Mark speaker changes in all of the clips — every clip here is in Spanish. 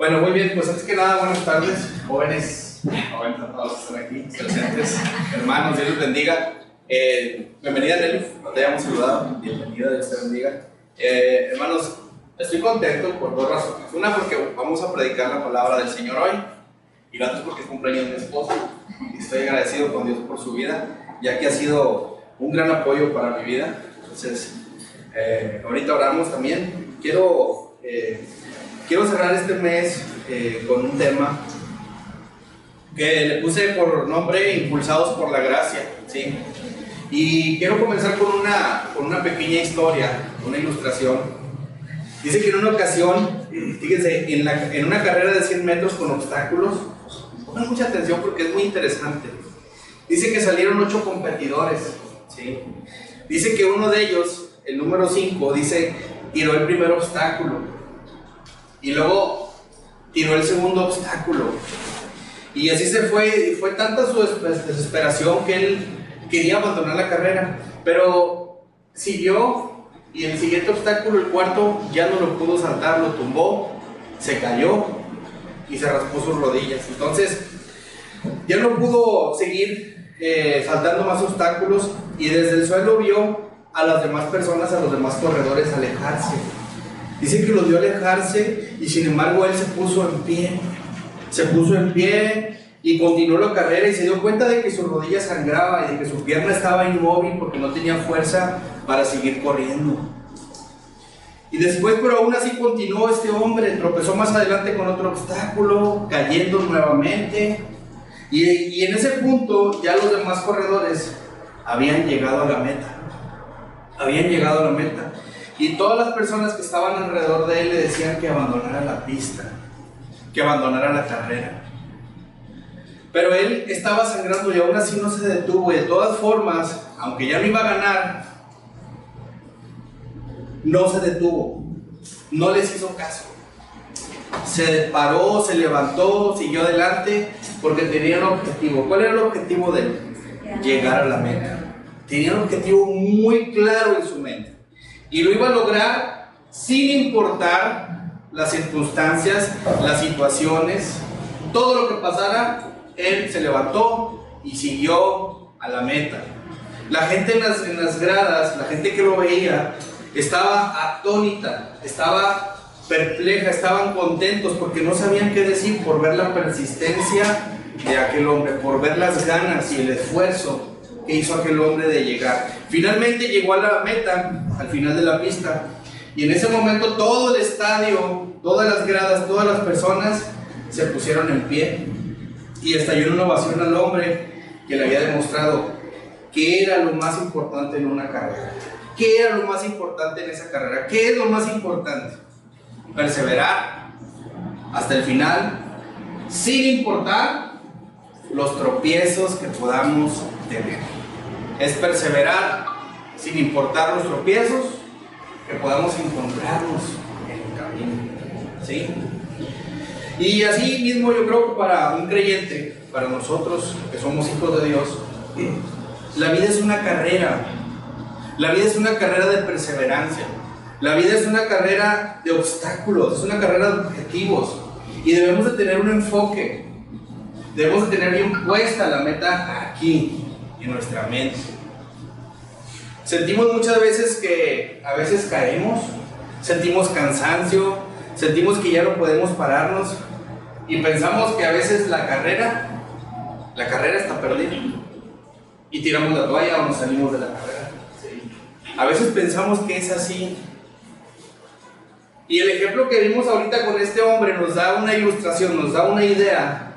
Speaker 1: Bueno, muy bien, pues antes que nada, buenas tardes, jóvenes, a todos que están aquí, presentes, hermanos, Dios les bendiga. Bienvenida, Nelly, no te hayamos saludado, bienvenida, Dios te bendiga. Hermanos, estoy contento por dos razones. Una, porque vamos a predicar la palabra del Señor hoy, y la otra es porque es cumpleaños de mi esposo, y estoy agradecido con Dios por su vida, ya que ha sido un gran apoyo para mi vida. Entonces, ahorita oramos también. Quiero cerrar este mes con un tema que le puse por nombre Impulsados por la Gracia, ¿sí? Y quiero comenzar con una pequeña historia, una ilustración. Dice que en una ocasión, fíjense, en una carrera de 100 metros con obstáculos, pongan mucha atención porque es muy interesante. Dice que salieron 8 competidores, ¿sí? Dice que uno de ellos, el número 5, dice, tiró el primer obstáculo. Y luego tiró el segundo obstáculo. Y así se fue. Y fue tanta su desesperación que él quería abandonar la carrera. Pero siguió. Y el siguiente obstáculo, el cuarto, ya no lo pudo saltar. Lo tumbó, se cayó y se raspó sus rodillas. Entonces ya no pudo seguir saltando más obstáculos. Y desde el suelo vio a las demás personas, a los demás corredores alejarse. Dice que los vio alejarse y sin embargo él se puso en pie. Se puso en pie y continuó la carrera y se dio cuenta de que su rodilla sangraba y de que su pierna estaba inmóvil porque no tenía fuerza para seguir corriendo. Y después, pero aún así continuó este hombre, tropezó más adelante con otro obstáculo, cayendo nuevamente. Y en ese punto ya los demás corredores habían llegado a la meta. Y todas las personas que estaban alrededor de él le decían que abandonara la pista, que abandonara la carrera. Pero él estaba sangrando y aún así no se detuvo. Y de todas formas, aunque ya no iba a ganar, no se detuvo, no les hizo caso. Se paró, se levantó, siguió adelante porque tenía un objetivo. ¿Cuál era el objetivo de él? Llegar a la meta. Tenía un objetivo muy claro en su mente. Y lo iba a lograr sin importar las circunstancias, las situaciones, todo lo que pasara. Él se levantó y siguió a la meta. La gente en las gradas, la gente que lo veía, estaba atónita, estaba perpleja, estaban contentos porque no sabían qué decir por ver la persistencia de aquel hombre, por ver las ganas y el esfuerzo que hizo aquel hombre de llegar. Finalmente llegó a la meta, al final de la pista, y en ese momento todo el estadio, todas las gradas, todas las personas se pusieron en pie y estalló una ovación al hombre que le había demostrado qué era lo más importante en una carrera. ¿Qué era lo más importante en esa carrera? ¿Qué es lo más importante? Perseverar hasta el final, sin importar los tropiezos que podamos tener. Es perseverar sin importar los tropiezos que podamos encontrarnos en el camino, ¿sí? Y así mismo yo creo que para un creyente, para nosotros que somos hijos de Dios, la vida es una carrera. La vida es una carrera de perseverancia. La vida es una carrera de obstáculos, es una carrera de objetivos. Y debemos de tener un enfoque. Debemos de tener bien puesta la meta aquí, en nuestra mente. Sentimos muchas veces que a veces caemos, sentimos cansancio, sentimos que ya no podemos pararnos y pensamos que a veces la carrera está perdida y tiramos la toalla o nos salimos de la carrera. ¿Sí? A veces pensamos que es así. Y el ejemplo que vimos ahorita con este hombre nos da una ilustración, nos da una idea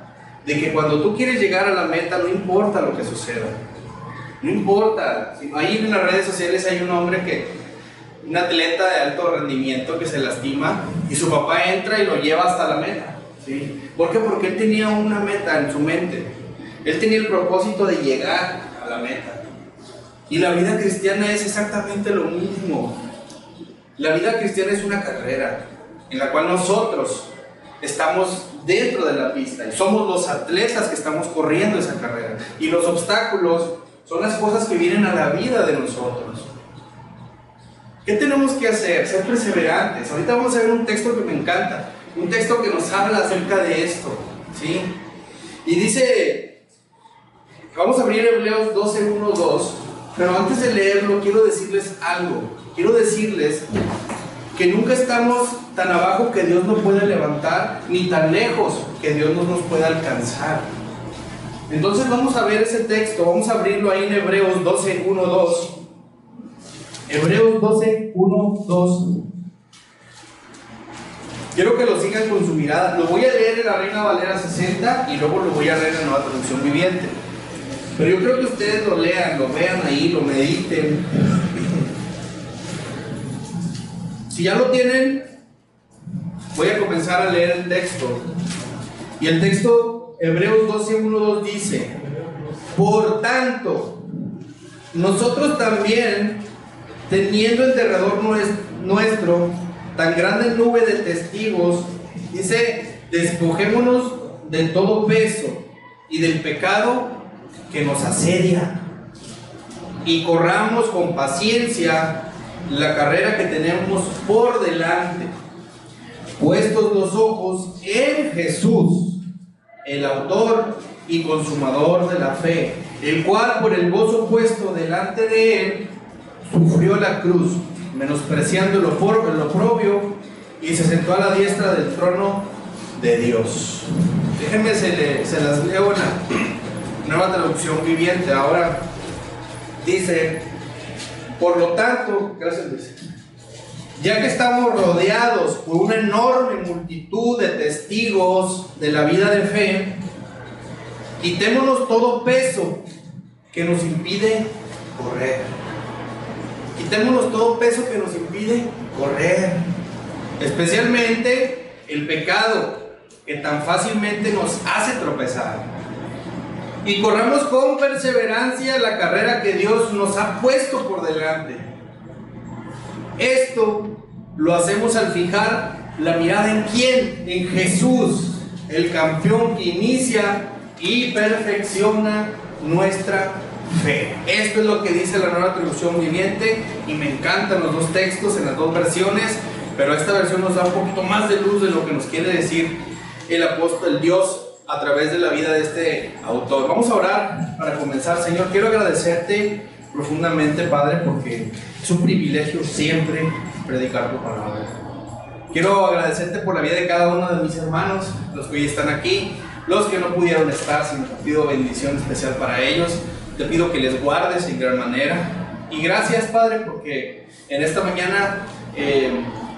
Speaker 1: de que cuando tú quieres llegar a la meta, no importa lo que suceda. No importa. Ahí en las redes sociales hay un atleta de alto rendimiento que se lastima y su papá entra y lo lleva hasta la meta. ¿Sí? ¿Por qué? Porque él tenía una meta en su mente. Él tenía el propósito de llegar a la meta. Y la vida cristiana es exactamente lo mismo. La vida cristiana es una carrera en la cual nosotros estamos dentro de la pista y somos los atletas que estamos corriendo esa carrera. Y los obstáculos son las cosas que vienen a la vida de nosotros. ¿Qué tenemos que hacer? Ser perseverantes. Ahorita vamos a ver un texto que me encanta, Un texto que nos habla acerca de esto, ¿sí? Y dice, vamos a abrir Hebreos 12, 1, 2, pero antes de leerlo quiero decirles algo. Quiero decirles que nunca estamos tan abajo que Dios no puede levantar, ni tan lejos que Dios no nos pueda alcanzar. Entonces vamos a ver ese texto, vamos a abrirlo ahí en Hebreos 12, 1, 2. Hebreos 12, 1, 2. Quiero que lo sigan con su mirada. Lo voy a leer en la Reina Valera 60 y luego lo voy a leer en la Nueva Traducción Viviente. Pero yo creo que ustedes lo lean, lo vean ahí, lo mediten. Si ya lo tienen, voy a comenzar a leer el texto. Y el texto, Hebreos 12, 1, 2 dice: por tanto, nosotros también, teniendo en derredor nuestro tan grande nube de testigos, dice, despojémonos de todo peso y del pecado que nos asedia, y corramos con paciencia la carrera que tenemos por delante, puestos los ojos en Jesús, el autor y consumador de la fe, el cual por el gozo puesto delante de él sufrió la cruz, menospreciando lo oprobio, y se sentó a la diestra del trono de Dios. Déjenme, se las leo en la Nueva Traducción Viviente. Ahora dice: por lo tanto, gracias Luis, ya que estamos rodeados por una enorme multitud de testigos de la vida de fe, quitémonos todo peso que nos impide correr. Quitémonos todo peso que nos impide correr, especialmente el pecado que tan fácilmente nos hace tropezar, y corramos con perseverancia la carrera que Dios nos ha puesto por delante. Esto lo hacemos al fijar la mirada ¿en quién? En Jesús, el campeón que inicia y perfecciona nuestra fe. Esto es lo que dice la Nueva Traducción Viviente, y me encantan los dos textos en las dos versiones, pero esta versión nos da un poquito más de luz de lo que nos quiere decir el apóstol, Dios, a través de la vida de este autor. Vamos a orar para comenzar. Señor, quiero agradecerte profundamente, Padre, porque es un privilegio siempre predicar tu palabra. Quiero agradecerte por la vida de cada uno de mis hermanos, los que hoy están aquí, los que no pudieron estar, sino te pido bendición especial para ellos. Te pido que les guardes en gran manera. Y gracias, Padre, porque en esta mañana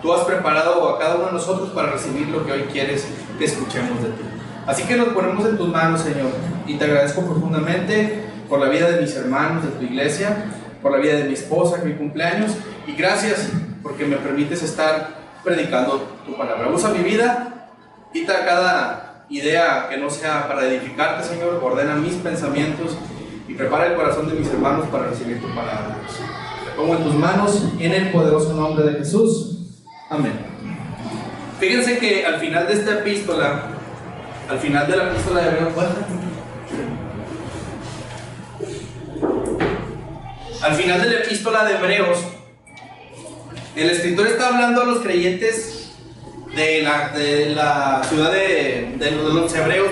Speaker 1: tú has preparado a cada uno de nosotros para recibir lo que hoy quieres que escuchemos de ti. Así que nos ponemos en tus manos, Señor, y te agradezco profundamente por la vida de mis hermanos de tu iglesia, por la vida de mi esposa, que hoy cumpleaños, y gracias porque me permites estar predicando tu palabra. Usa mi vida, quita cada idea que no sea para edificarte, Señor, ordena mis pensamientos y prepara el corazón de mis hermanos para recibir tu palabra. Te pongo en tus manos en el poderoso nombre de Jesús. Amén. Fíjense que al final de esta epístola, al final de la epístola de Hebreos, al final de la epístola de Hebreos, el escritor está hablando a los creyentes de la ciudad de los hebreos,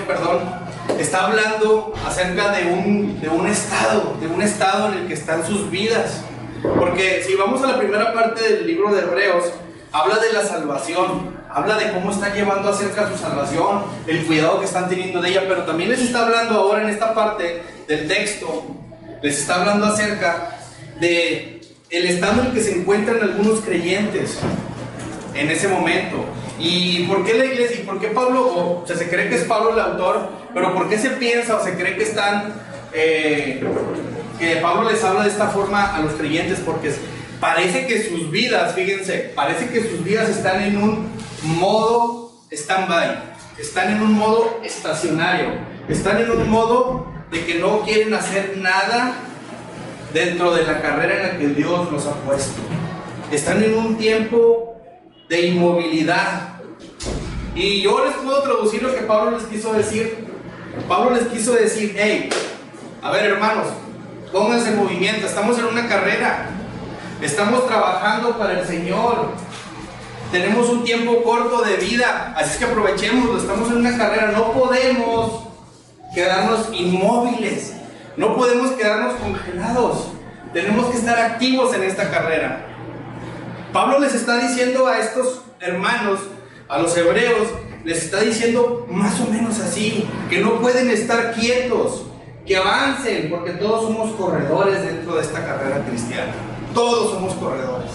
Speaker 1: está hablando acerca de un estado en el que están sus vidas. Porque si vamos a la primera parte del libro de Hebreos, habla de la salvación, habla de cómo están llevando acerca su salvación, el cuidado que están teniendo de ella, pero también les está hablando ahora en esta parte del texto, les está hablando acerca de el estado en el que se encuentran algunos creyentes en ese momento. ¿Y por qué la iglesia? ¿Y por qué Pablo? O sea, se cree que es Pablo el autor, pero ¿por qué se piensa o se cree que están que Pablo les habla de esta forma a los creyentes? Porque parece que sus vidas, fíjense, parece que sus vidas están en un modo stand-by, están en un modo estacionario, están en un modo de que no quieren hacer nada dentro de la carrera en la que Dios los ha puesto. Están en un tiempo de inmovilidad. Y yo les puedo traducir lo que Pablo les quiso decir. Pablo les quiso decir: hey, a ver, hermanos, pónganse en movimiento, estamos en una carrera, estamos trabajando para el Señor, Tenemos un tiempo corto de vida, así es que aprovechémoslo. Estamos en una carrera, no podemos quedarnos inmóviles, no podemos quedarnos congelados. Tenemos que estar activos en esta carrera. Pablo les está diciendo a estos hermanos, a los hebreos, les está diciendo más o menos así, que no pueden estar quietos, que avancen, porque todos somos corredores dentro de esta carrera cristiana. Todos somos corredores.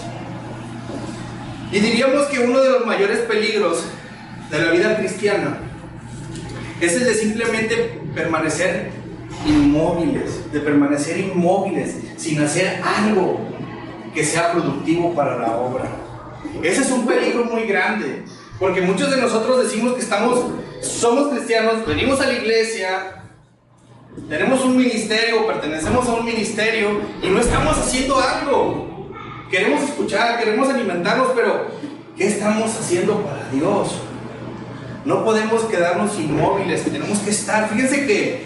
Speaker 1: Y diríamos que uno de los mayores peligros de la vida cristiana es el de simplemente permanecer inmóviles, sin hacer algo que sea productivo para la obra. Ese es un peligro muy grande, porque muchos de nosotros decimos que somos cristianos, venimos a la iglesia, tenemos un ministerio, pertenecemos a un ministerio y no estamos haciendo algo. Queremos escuchar, queremos alimentarnos, pero ¿qué estamos haciendo para Dios? No podemos quedarnos inmóviles, tenemos que estar. Fíjense que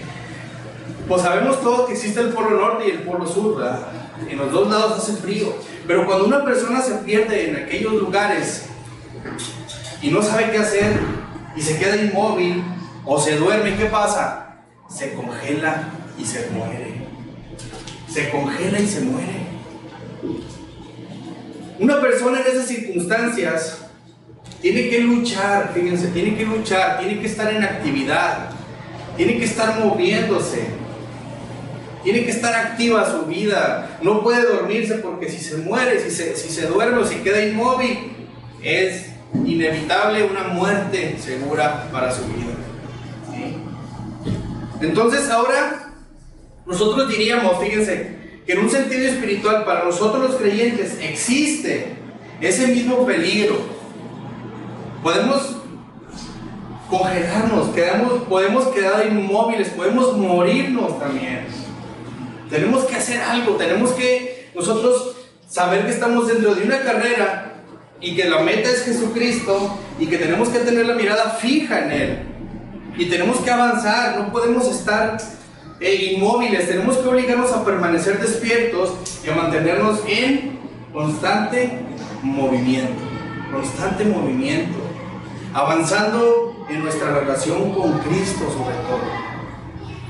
Speaker 1: pues sabemos todos que existe el polo norte y el polo sur, ¿verdad? En los dos lados hace frío, pero cuando una persona se pierde en aquellos lugares y no sabe qué hacer y se queda inmóvil o se duerme, ¿qué pasa? Se congela y se muere. Se congela y se muere. Una persona en esas circunstancias tiene que luchar, fíjense, tiene que estar en actividad, tiene que estar moviéndose. Tiene que estar activa su vida, no puede dormirse porque si se muere, si se duerme o si queda inmóvil, es inevitable una muerte segura para su vida. ¿Sí? Entonces ahora nosotros diríamos, fíjense, que en un sentido espiritual para nosotros los creyentes existe ese mismo peligro. Podemos congelarnos, podemos quedar inmóviles, podemos morirnos también. Tenemos que hacer algo, tenemos que nosotros saber que estamos dentro de una carrera y que la meta es Jesucristo y que tenemos que tener la mirada fija en Él y tenemos que avanzar, no podemos estar inmóviles, tenemos que obligarnos a permanecer despiertos y a mantenernos en constante movimiento, avanzando en nuestra relación con Cristo sobre todo.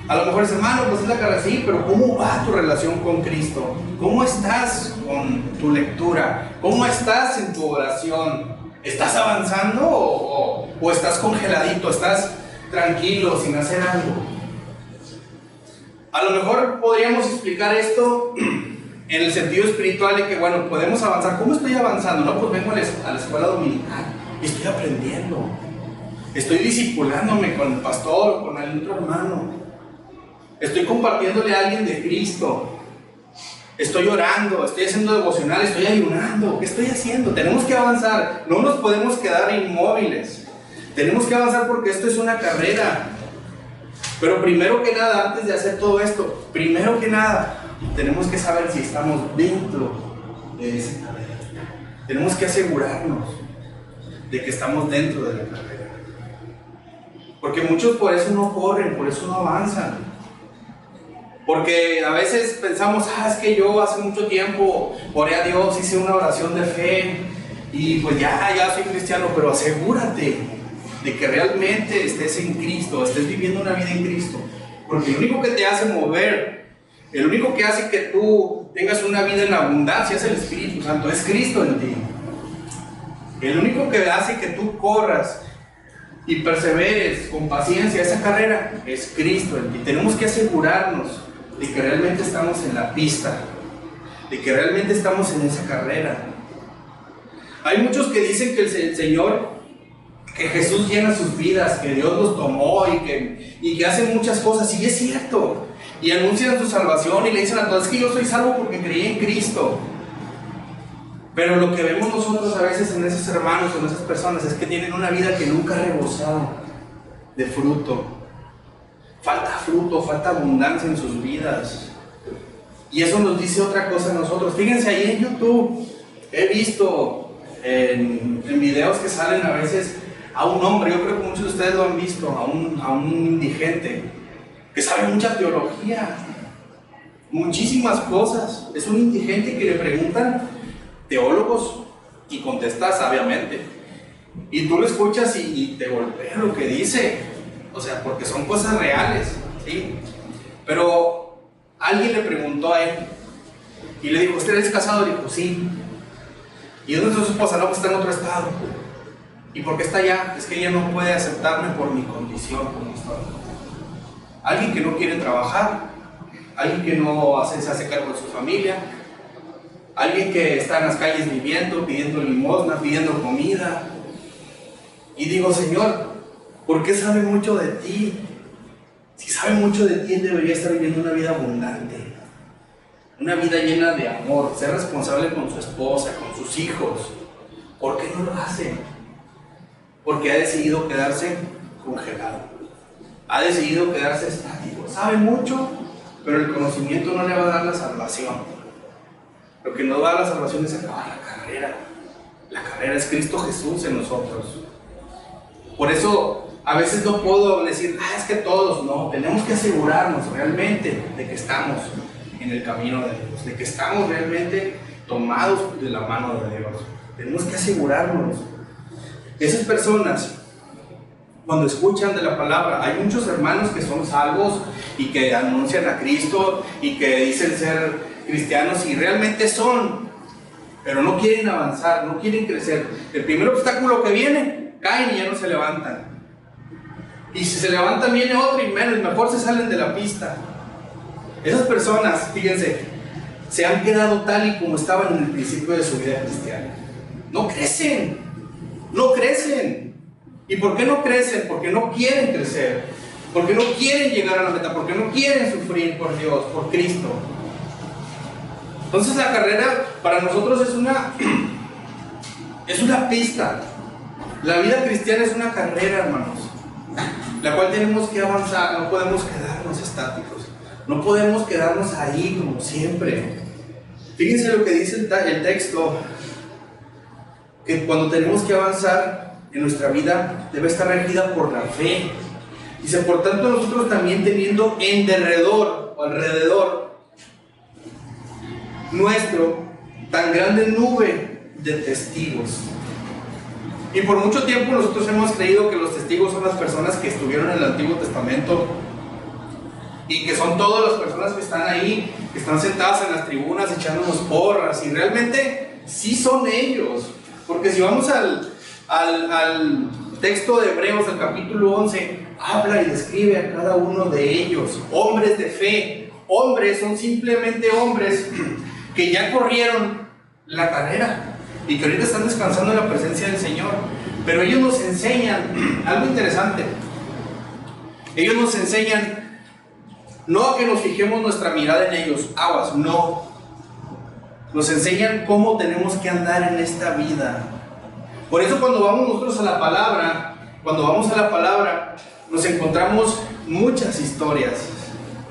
Speaker 1: A lo mejor, hermano, pues es la cara así, pero ¿cómo va tu relación con Cristo? ¿Cómo estás con tu lectura? ¿Cómo estás en tu oración? ¿Estás avanzando o estás congeladito? ¿Estás tranquilo, sin hacer algo? A lo mejor podríamos explicar esto en el sentido espiritual de que, bueno, podemos avanzar. ¿Cómo estoy avanzando? No, pues vengo a la escuela dominical y estoy aprendiendo. Estoy discipulándome con el pastor o con el otro hermano. Estoy compartiéndole a alguien de Cristo. Estoy orando, estoy haciendo devocional, estoy ayunando. ¿Qué estoy haciendo? Tenemos que avanzar. No nos podemos quedar inmóviles. Tenemos que avanzar porque esto es una carrera. Pero primero que nada, antes de hacer todo esto, primero que nada, tenemos que saber si estamos dentro de esa carrera. Tenemos que asegurarnos de que estamos dentro de la carrera. Porque muchos por eso no corren, por eso no avanzan. Porque a veces pensamos, es que yo hace mucho tiempo oré a Dios, hice una oración de fe y pues ya soy cristiano, pero asegúrate de que realmente estés en Cristo, estés viviendo una vida en Cristo. Porque lo único que te hace mover, el único que hace que tú tengas una vida en abundancia es el Espíritu Santo, es Cristo en ti. El único que hace que tú corras y perseveres con paciencia esa carrera es Cristo en ti. Tenemos que asegurarnos de que realmente estamos en la pista, de que realmente estamos en esa carrera. Hay muchos que dicen que el Señor, que Jesús llena sus vidas, que Dios los tomó y que hacen muchas cosas, y es cierto, y anuncian su salvación y le dicen a todos, es que yo soy salvo porque creí en Cristo. Pero lo que vemos nosotros a veces en esos hermanos, en esas personas, es que tienen una vida que nunca ha rebosado de fruto. Falta fruto, falta abundancia en sus vidas. Y eso nos dice otra cosa a nosotros. Fíjense, ahí en YouTube he visto en videos que salen a veces a un hombre, yo creo que muchos de ustedes lo han visto, a un indigente que sabe mucha teología, muchísimas cosas. Es un indigente que le preguntan teólogos Y contesta sabiamente. Y tú lo escuchas y te golpea lo que dice. O sea, porque son cosas reales, ¿sí? Pero alguien le preguntó a él y le dijo, ¿usted es casado? Y dijo, sí. ¿Y dónde está su esposa? No, pues está en otro estado. ¿Y por qué está allá? Es que ella no puede aceptarme por mi condición como estoy. Alguien que no quiere trabajar, alguien que no se hace cargo de su familia, alguien que está en las calles viviendo, pidiendo limosna, pidiendo comida. Y digo, Señor, ¿por qué sabe mucho de ti? Si sabe mucho de ti, él debería estar viviendo una vida abundante, una vida llena de amor, ser responsable con su esposa, con sus hijos. ¿Por qué no lo hace? Porque ha decidido quedarse congelado, ha decidido quedarse estático. Sabe mucho, pero el conocimiento no le va a dar la salvación. Lo que nos va a dar la salvación es acabar la carrera. La carrera es Cristo Jesús en nosotros. Por eso a veces no puedo decir, es que todos, no. Tenemos que asegurarnos realmente de que estamos en el camino de Dios, de que estamos realmente tomados de la mano de Dios. Tenemos que asegurarnos. Esas personas, cuando escuchan de la palabra, hay muchos hermanos que son salvos y que anuncian a Cristo y que dicen ser cristianos y realmente son, pero no quieren avanzar, no quieren crecer. El primer obstáculo que viene, caen y ya no se levantan. Y si se levantan viene otro y menos, mejor se salen de la pista. Esas personas, fíjense, se han quedado tal y como estaban en el principio de su vida cristiana. No crecen, no crecen. ¿Y por qué no crecen? Porque no quieren crecer, porque no quieren llegar a la meta, porque no quieren sufrir por Dios, por Cristo. Entonces la carrera para nosotros es una pista. La vida cristiana es una carrera, hermanos, la cual tenemos que avanzar. No podemos quedarnos estáticos, no podemos quedarnos ahí como siempre. Fíjense lo que dice el texto, que cuando tenemos que avanzar en nuestra vida debe estar regida por la fe. Dice, por tanto nosotros también teniendo en derredor o alrededor nuestro tan grande nube de testigos. Y por mucho tiempo nosotros hemos creído que los testigos son las personas que estuvieron en el Antiguo Testamento y que son todas las personas que están ahí, que están sentadas en las tribunas echándonos porras, y realmente sí son ellos. Porque si vamos al texto de Hebreos, el capítulo 11, habla y describe a cada uno de ellos, hombres de fe. Hombres son simplemente hombres que ya corrieron la carrera y que ahorita están descansando en la presencia del Señor. Pero ellos nos enseñan algo interesante. Ellos nos enseñan no a que nos fijemos nuestra mirada en ellos, aguas, no. Nos enseñan cómo tenemos que andar en esta vida. Por eso cuando vamos nosotros a la palabra, nos encontramos muchas historias.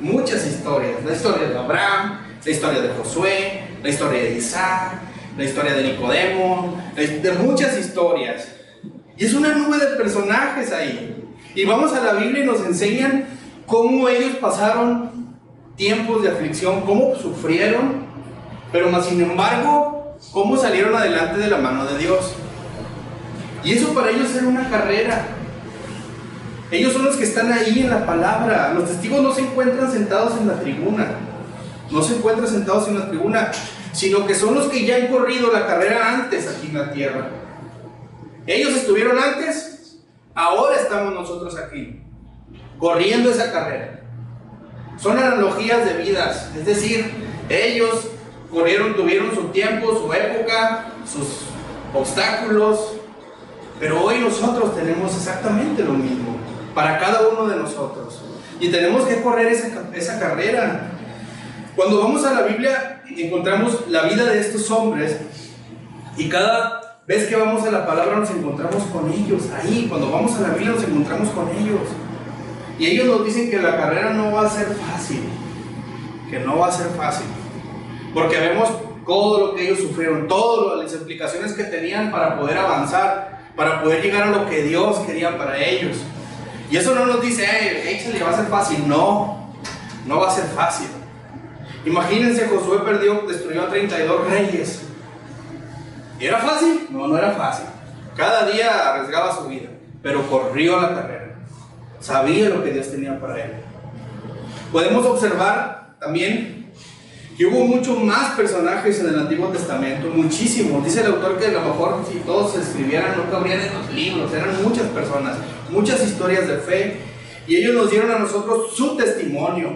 Speaker 1: La historia de Abraham, la historia de Josué, la historia de Isaac, la historia de Nicodemo, de muchas historias. Y es una nube de personajes ahí. Y vamos a la Biblia y nos enseñan cómo ellos pasaron tiempos de aflicción, cómo sufrieron, pero más sin embargo, cómo salieron adelante de la mano de Dios. Y eso para ellos era una carrera. Ellos son los que están ahí en la palabra. Los testigos no se encuentran sentados en la tribuna, sino que son los que ya han corrido la carrera antes aquí en la tierra. Ellos estuvieron antes, ahora estamos nosotros aquí, corriendo esa carrera. Son analogías de vidas, es decir, ellos corrieron, tuvieron su tiempo, su época, sus obstáculos, pero hoy nosotros tenemos exactamente lo mismo para cada uno de nosotros, y tenemos que correr esa carrera. Cuando vamos a la Biblia encontramos la vida de estos hombres, y cada vez que vamos a la palabra nos encontramos con ellos ahí. Cuando vamos a la Biblia nos encontramos con ellos, y ellos nos dicen que la carrera no va a ser fácil, porque vemos todo lo que ellos sufrieron, todas las implicaciones que tenían para poder avanzar, para poder llegar a lo que Dios quería para ellos. Y eso no nos dice, échale, va a ser fácil. No va a ser fácil. Imagínense, Josué destruyó a 32 reyes. ¿Y era fácil? No, no era fácil. Cada día arriesgaba su vida, pero corrió la carrera. Sabía lo que Dios tenía para él. Podemos observar también que hubo muchos más personajes en el Antiguo Testamento, muchísimos. Dice el autor que a lo mejor si todos se escribieran no cabrían en los libros, eran muchas personas, muchas historias de fe, y ellos nos dieron a nosotros su testimonio,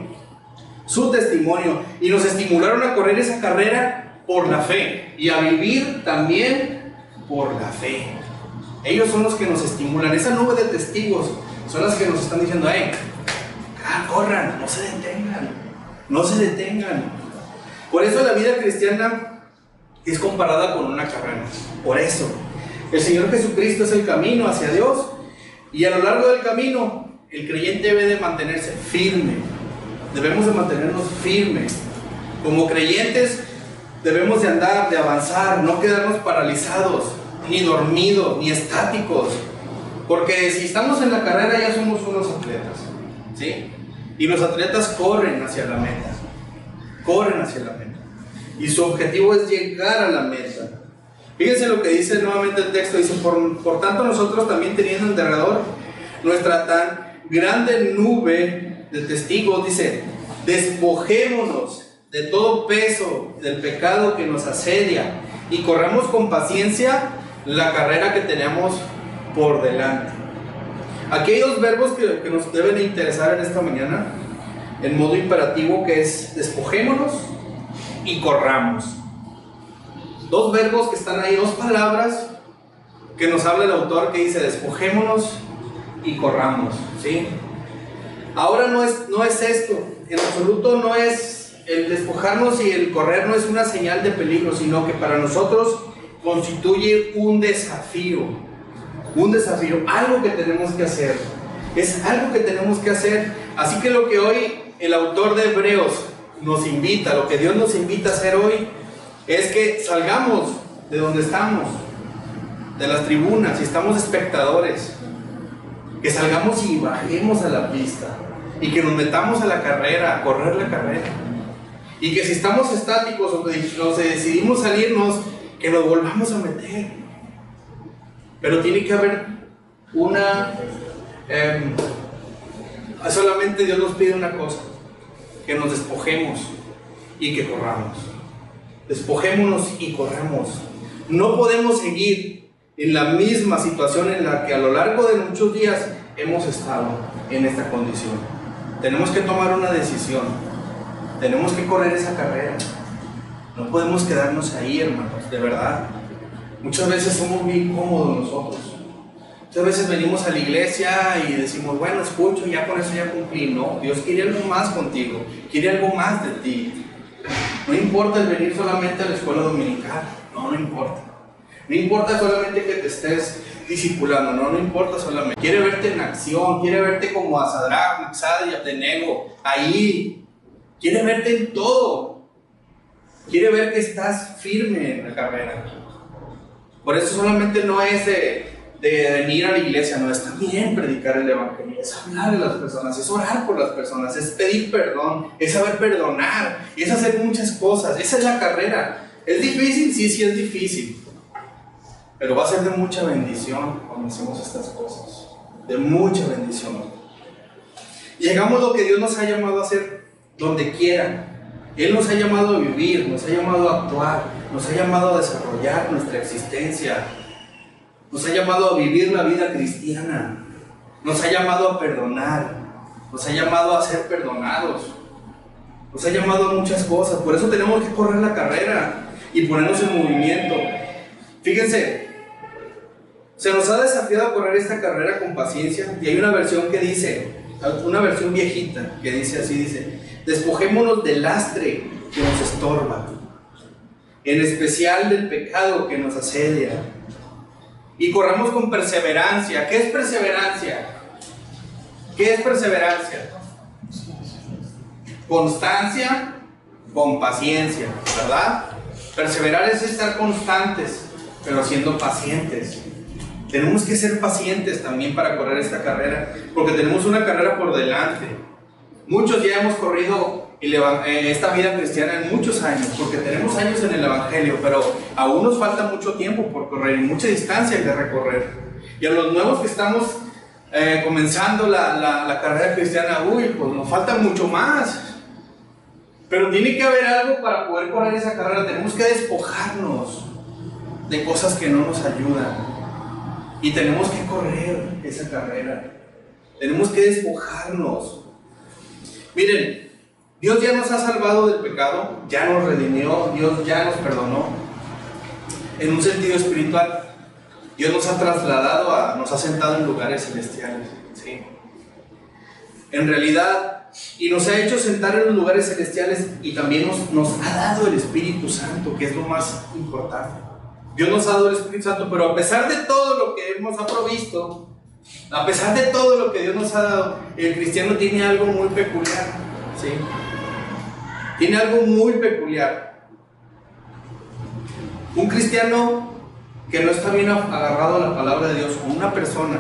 Speaker 1: y nos estimularon a correr esa carrera por la fe, y a vivir también por la fe. Ellos son los que nos estimulan, esa nube de testigos son las que nos están diciendo, corran, no se detengan, no se detengan. Por eso la vida cristiana es comparada con una carrera. Por eso, el Señor Jesucristo es el camino hacia Dios, y a lo largo del camino, el creyente debe de mantenerse firme. Debemos de mantenernos firmes. Como creyentes, debemos de andar, de avanzar, no quedarnos paralizados, ni dormidos, ni estáticos. Porque si estamos en la carrera ya somos unos atletas, ¿sí? Y los atletas corren hacia la meta. Corren hacia la meta. Y su objetivo es llegar a la meta. Fíjense lo que dice nuevamente el texto. Dice, por tanto nosotros también teniendo en derredor nuestra tan grande nube de testigos, dice, despojémonos de todo peso del pecado que nos asedia y corramos con paciencia la carrera que tenemos por delante. Aquí hay dos verbos que nos deben interesar en esta mañana, en modo imperativo, que es despojémonos y corramos. Dos verbos que están ahí, dos palabras que nos habla el autor, que dice despojémonos y corramos, ¿sí? Ahora no es esto, en absoluto no es el despojarnos y el correr, no es una señal de peligro, sino que para nosotros constituye un desafío, algo que tenemos que hacer, es algo que tenemos que hacer. Así que lo que hoy el autor de Hebreos nos invita, lo que Dios nos invita a hacer hoy, es que salgamos de donde estamos, de las tribunas, si estamos espectadores, que salgamos y bajemos a la pista, y que nos metamos a la carrera, a correr la carrera, y que si estamos estáticos o decidimos salirnos, que nos volvamos a meter. Pero tiene que haber solamente Dios nos pide una cosa, que nos despojemos y que corramos. Despojémonos y corramos. No podemos seguir en la misma situación en la que a lo largo de muchos días hemos estado en esta condición. Tenemos que tomar una decisión. Tenemos que correr esa carrera. No podemos quedarnos ahí, hermanos, de verdad. Muchas veces somos muy cómodos nosotros. Muchas veces venimos a la iglesia y decimos, bueno, escucho, ya con eso ya cumplí. No, Dios quiere algo más contigo, quiere algo más de ti. No importa el venir solamente a la escuela dominical, no importa. No importa solamente que te estés discipulando, no importa solamente. Quiere verte en acción, quiere verte como a Sadrach, Mesach y Abednego, ahí. Quiere verte en todo. Quiere ver que estás firme en la carrera. Por eso solamente no es de venir a la iglesia, no, es también predicar el evangelio, es hablar de las personas, es orar por las personas, es pedir perdón, es saber perdonar, es hacer muchas cosas. Esa es la carrera. ¿Es difícil? Sí es difícil, pero va a ser de mucha bendición cuando hacemos estas cosas, de mucha bendición. Llegamos a lo que Dios nos ha llamado a hacer donde quiera. Él nos ha llamado a vivir, nos ha llamado a actuar, nos ha llamado a desarrollar nuestra existencia, nos ha llamado a vivir la vida cristiana, nos ha llamado a perdonar, nos ha llamado a ser perdonados, nos ha llamado a muchas cosas. Por eso tenemos que correr la carrera y ponernos en movimiento. Fíjense, se nos ha desafiado a correr esta carrera con paciencia, y hay una versión que dice, una versión viejita, que dice así, dice: despojémonos del lastre que nos estorba, en especial del pecado que nos asedia, y corramos con perseverancia. ¿Qué es perseverancia? ¿Qué es perseverancia? Constancia con paciencia, ¿verdad? Perseverar es estar constantes, pero siendo pacientes. Tenemos que ser pacientes también para correr esta carrera, porque tenemos una carrera por delante. Muchos ya hemos corrido esta vida cristiana en muchos años, porque tenemos años en el Evangelio, pero aún nos falta mucho tiempo por correr y mucha distancia que recorrer. Y a los nuevos que estamos comenzando la carrera cristiana, pues nos falta mucho más. Pero tiene que haber algo para poder correr esa carrera. Tenemos que despojarnos de cosas que no nos ayudan. Y tenemos que correr esa carrera. Tenemos que despojarnos. Miren, Dios ya nos ha salvado del pecado, ya nos redimió, Dios ya nos perdonó. En un sentido espiritual, Dios nos ha trasladado, nos ha sentado en lugares celestiales, ¿sí? En realidad, y nos ha hecho sentar en los lugares celestiales, y también nos ha dado el Espíritu Santo, que es lo más importante. Dios nos ha dado el Espíritu Santo, pero a pesar de todo lo que Él nos ha provisto, a pesar de todo lo que Dios nos ha dado, el cristiano tiene algo muy peculiar, ¿sí? Tiene algo muy peculiar. Un cristiano que no está bien agarrado a la palabra de Dios, o una persona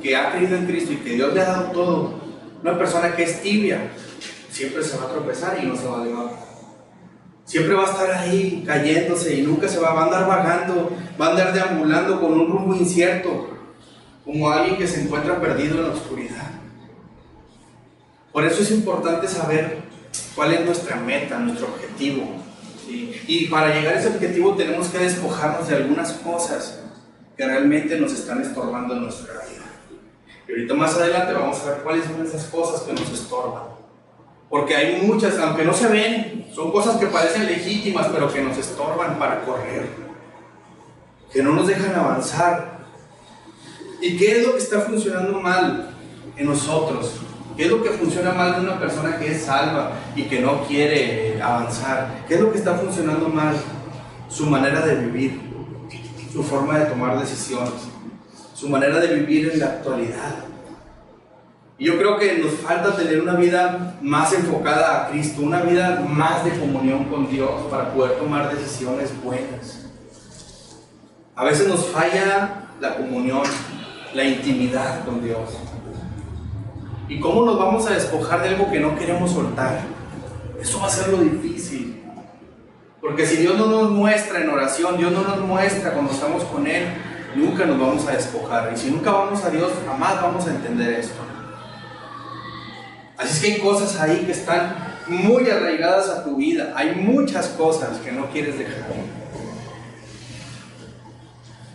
Speaker 1: que ha creído en Cristo y que Dios le ha dado todo, una persona que es tibia, siempre se va a tropezar y no se va a levantar. Siempre va a estar ahí cayéndose y nunca se va a andar vagando, va a andar deambulando con un rumbo incierto, como alguien que se encuentra perdido en la oscuridad. Por eso es importante saber cuál es nuestra meta, nuestro objetivo, ¿sí? Y para llegar a ese objetivo tenemos que despojarnos de algunas cosas que realmente nos están estorbando en nuestra vida. Y ahorita más adelante vamos a ver cuáles son esas cosas que nos estorban. Porque hay muchas, aunque no se ven, son cosas que parecen legítimas, pero que nos estorban para correr, que no nos dejan avanzar. ¿Y qué es lo que está funcionando mal en nosotros? ¿Qué es lo que funciona mal en una persona que es salva y que no quiere avanzar? ¿Qué es lo que está funcionando mal? Su manera de vivir, su forma de tomar decisiones, su manera de vivir en la actualidad. Y yo creo que nos falta tener una vida más enfocada a Cristo, una vida más de comunión con Dios para poder tomar decisiones buenas. A veces nos falla la comunión, la intimidad con Dios. ¿Y cómo nos vamos a despojar de algo que no queremos soltar? Eso va a ser lo difícil. Porque si Dios no nos muestra en oración, Dios no nos muestra cuando estamos con Él, nunca nos vamos a despojar. Y si nunca vamos a Dios, jamás vamos a entender esto. Así es que hay cosas ahí que están muy arraigadas a tu vida. Hay muchas cosas que no quieres dejar.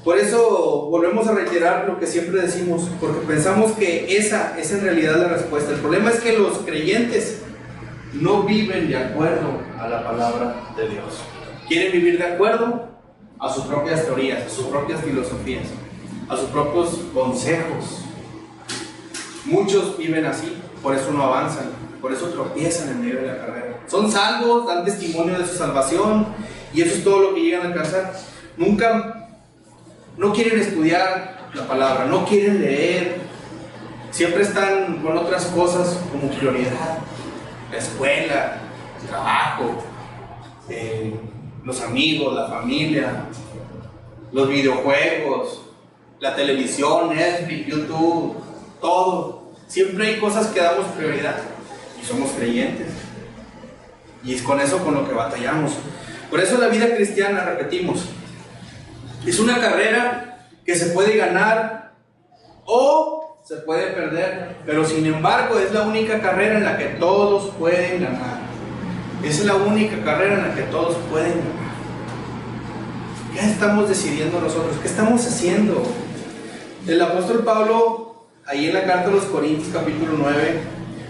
Speaker 1: Por eso volvemos a reiterar lo que siempre decimos, porque pensamos que esa es en realidad la respuesta. El problema es que los creyentes no viven de acuerdo a la palabra de Dios. Quieren vivir de acuerdo a sus propias teorías, a sus propias filosofías, a sus propios consejos. Muchos viven así, por eso no avanzan, por eso tropiezan en medio de la carrera. Son salvos, dan testimonio de su salvación y eso es todo lo que llegan a alcanzar. No quieren estudiar la palabra, no quieren leer, siempre están con otras cosas como prioridad: la escuela, el trabajo, los amigos, la familia, los videojuegos, la televisión, Netflix, YouTube, todo. Siempre hay cosas que damos prioridad y somos creyentes. Y es con eso con lo que batallamos. Por eso la vida cristiana, repetimos, es una carrera que se puede ganar o se puede perder, pero sin embargo es la única carrera en la que todos pueden ganar. Es la única carrera en la que todos pueden ganar. ¿Qué estamos decidiendo nosotros? ¿Qué estamos haciendo? El apóstol Pablo, ahí en la carta a los Corintios capítulo 9,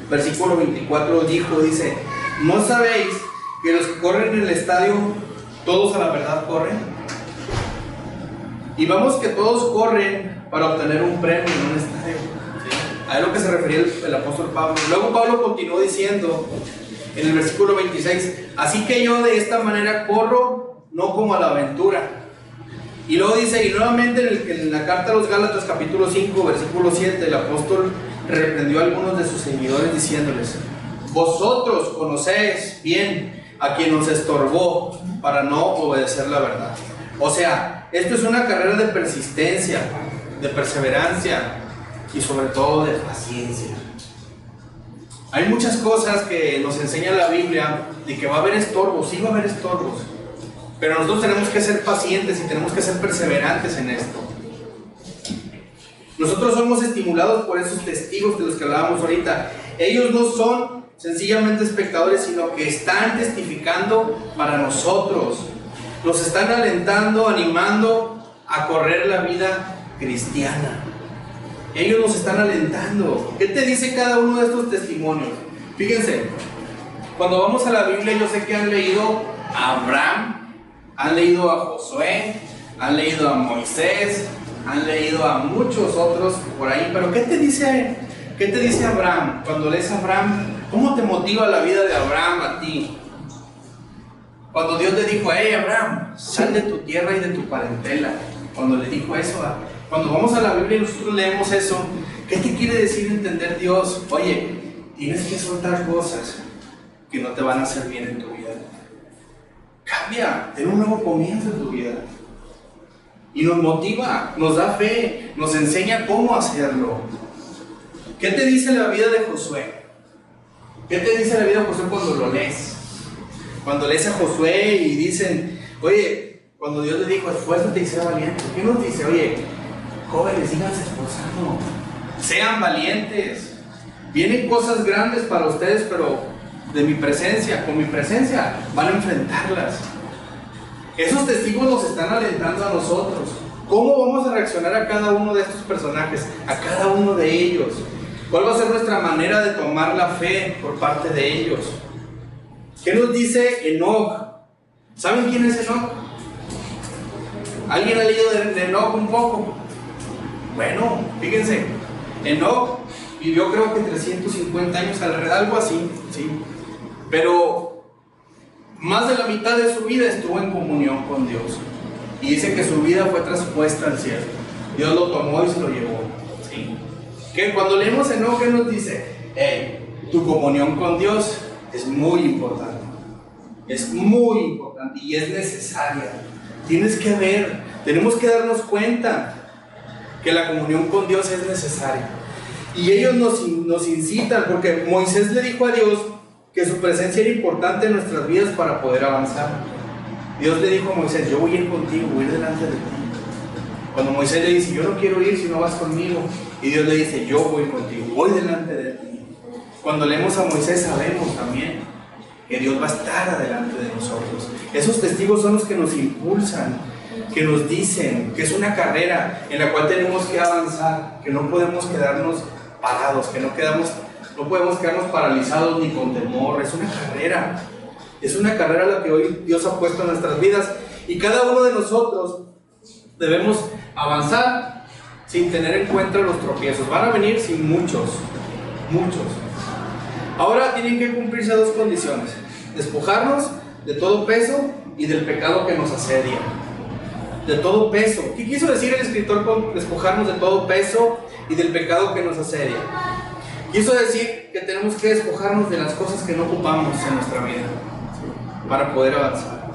Speaker 1: versículo 24, dice: ¿no sabéis que los que corren en el estadio, todos a la verdad corren? Y vamos que todos corren para obtener un premio en un estadio, ¿sí? A lo que se refería el apóstol Pablo. Luego Pablo continuó diciendo en el versículo 26: así que yo de esta manera corro, no como a la aventura. Y luego dice, y nuevamente en la carta a los Gálatas capítulo 5 versículo 7, el apóstol reprendió a algunos de sus seguidores diciéndoles: vosotros conocéis bien a quien nos estorbó para no obedecer la verdad. O sea, esto es una carrera de persistencia, de perseverancia y sobre todo de paciencia. Hay muchas cosas que nos enseña la Biblia de que va a haber estorbos, sí va a haber estorbos, pero nosotros tenemos que ser pacientes y tenemos que ser perseverantes en esto. Nosotros somos estimulados por esos testigos de los que hablábamos ahorita. Ellos no son sencillamente espectadores, sino que están testificando para nosotros. Nos están alentando, animando a correr la vida cristiana. Ellos nos están alentando. ¿Qué te dice cada uno de estos testimonios? Fíjense, cuando vamos a la Biblia, yo sé que han leído a Abraham, han leído a Josué, han leído a Moisés, han leído a muchos otros por ahí, pero ¿qué te dice Abraham? Cuando lees a Abraham, ¿cómo te motiva la vida de Abraham a ti? Cuando Dios le dijo, hey Abraham, sal de tu tierra y de tu parentela. Cuando le dijo eso, cuando vamos a la Biblia y nosotros leemos eso, ¿qué te quiere decir entender Dios? Oye, tienes que soltar cosas que no te van a hacer bien en tu vida. Cambia, ten un nuevo comienzo en tu vida. Y nos motiva, nos da fe, nos enseña cómo hacerlo. ¿Qué te dice la vida de Josué? ¿Qué te dice la vida de Josué cuando lo lees? Cuando lees a Josué y dicen, oye, cuando Dios le dijo, esfuérzate y sea valiente. ¿Qué nos dice? Oye, jóvenes, síganse esforzando, sean valientes. Vienen cosas grandes para ustedes, pero de mi presencia, con mi presencia, van a enfrentarlas. Esos testigos nos están alentando a nosotros. ¿Cómo vamos a reaccionar a cada uno de estos personajes? A cada uno de ellos. ¿Cuál va a ser nuestra manera de tomar la fe por parte de ellos? ¿Qué nos dice Enoc? ¿Saben quién es Enoc? ¿Alguien ha leído de Enoc un poco? Bueno, fíjense, Enoc vivió creo que 350 años, algo así, ¿sí? Pero más de la mitad de su vida estuvo en comunión con Dios. Y dice que su vida fue traspuesta al cielo. Dios lo tomó y se lo llevó, ¿sí? Que cuando leemos Enoc, ¿qué nos dice? Hey, tu comunión con Dios es muy importante. Es muy importante y es necesaria. Tienes que ver, tenemos que darnos cuenta que la comunión con Dios es necesaria. Y ellos nos incitan, porque Moisés le dijo a Dios que su presencia era importante en nuestras vidas para poder avanzar. Dios le dijo a Moisés, yo voy a ir contigo, voy a ir delante de ti. Cuando Moisés le dice, yo no quiero ir si no vas conmigo, y Dios le dice, yo voy contigo, voy delante de ti. Cuando leemos a Moisés sabemos también que Dios va a estar adelante de nosotros. Esos testigos son los que nos impulsan, que nos dicen que es una carrera en la cual tenemos que avanzar, que no podemos quedarnos parados, que no podemos quedarnos paralizados ni con temor. Es una carrera la que hoy Dios ha puesto en nuestras vidas, y cada uno de nosotros debemos avanzar sin tener en cuenta los tropiezos. Van a venir sin muchos. Ahora tienen que cumplirse dos condiciones: despojarnos de todo peso y del pecado que nos asedia. De todo peso. ¿Qué quiso decir el escritor con despojarnos de todo peso y del pecado que nos asedia? Quiso decir que tenemos que despojarnos de las cosas que no ocupamos en nuestra vida para poder avanzar.